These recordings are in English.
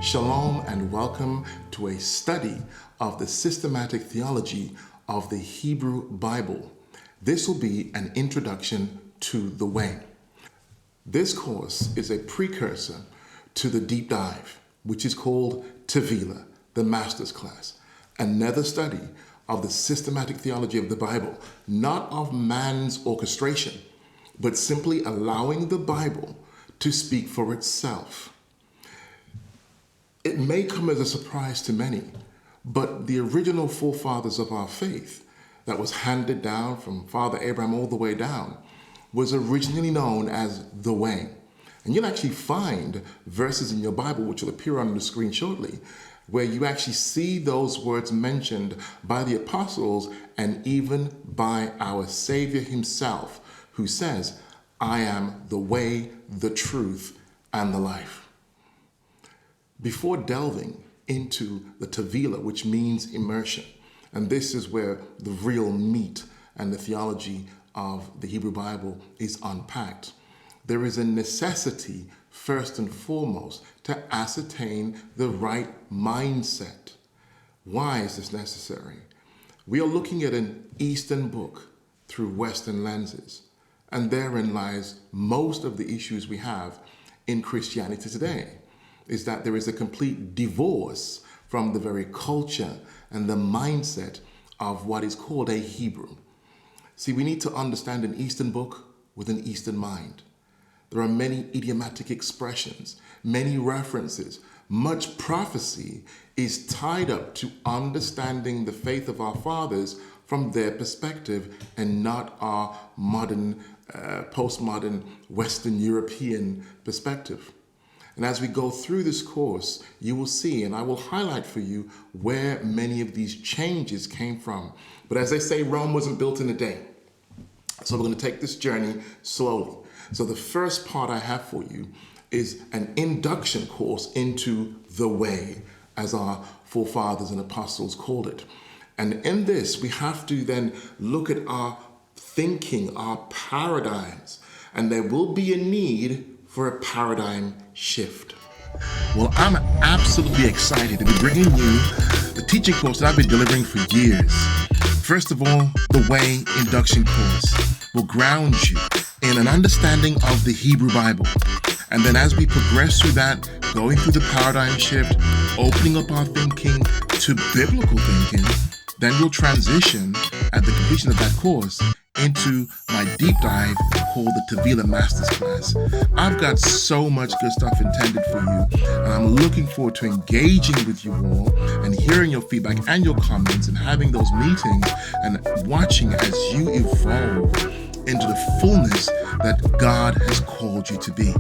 Shalom and welcome to a study of the systematic theology of the Hebrew Bible. This will be an introduction to the way. This course is a precursor to the deep dive, which is called Tevila, the Master's Class, another study of the systematic theology of the Bible, not of man's orchestration, but simply allowing the Bible to speak for itself. It may come as a surprise to many, but the original forefathers of our faith that was handed down from Father Abraham all the way down was originally known as the way. And you'll actually find verses in your Bible, which will appear on the screen shortly, where you actually see those words mentioned by the apostles and even by our Savior himself, who says, "I am the way, the truth, and the life." Before delving into the Tevila, which means immersion, and this is where the real meat and the theology of the Hebrew Bible is unpacked, there is a necessity, first and foremost, to ascertain the right mindset. Why is this necessary? We are looking at an Eastern book through Western lenses, and therein lies most of the issues we have in Christianity today, is that there is a complete divorce from the very culture and the mindset of what is called a Hebrew. See, we need to understand an Eastern book with an Eastern mind. There are many idiomatic expressions, many references. Much prophecy is tied up to understanding the faith of our fathers from their perspective and not our modern, postmodern Western European perspective. And as we go through this course, you will see, and I will highlight for you where many of these changes came from. But as they say, Rome wasn't built in a day. So we're going to take this journey slowly. So the first part I have for you is an induction course into the way, as our forefathers and apostles called it. And in this, we have to then look at our thinking, our paradigms, and there will be a need for a paradigm shift. Well, I'm absolutely excited to be bringing you the teaching course that I've been delivering for years. First of all, the Way Induction course will ground you in an understanding of the Hebrew Bible. And then as we progress through that, going through the paradigm shift, opening up our thinking to biblical thinking, then we'll transition at the completion of that course into my deep dive called the Tevila Master's Class. I've got so much good stuff intended for you, and I'm looking forward to engaging with you all and hearing your feedback and your comments and having those meetings and watching as you evolve into the fullness that God has called you to be.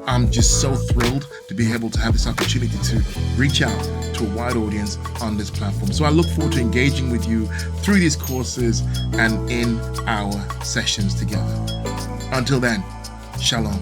I'm just so thrilled to be able to have this opportunity to reach out to a wide audience on this platform. So I look forward to engaging with you through these courses and in our sessions together. Until then, shalom.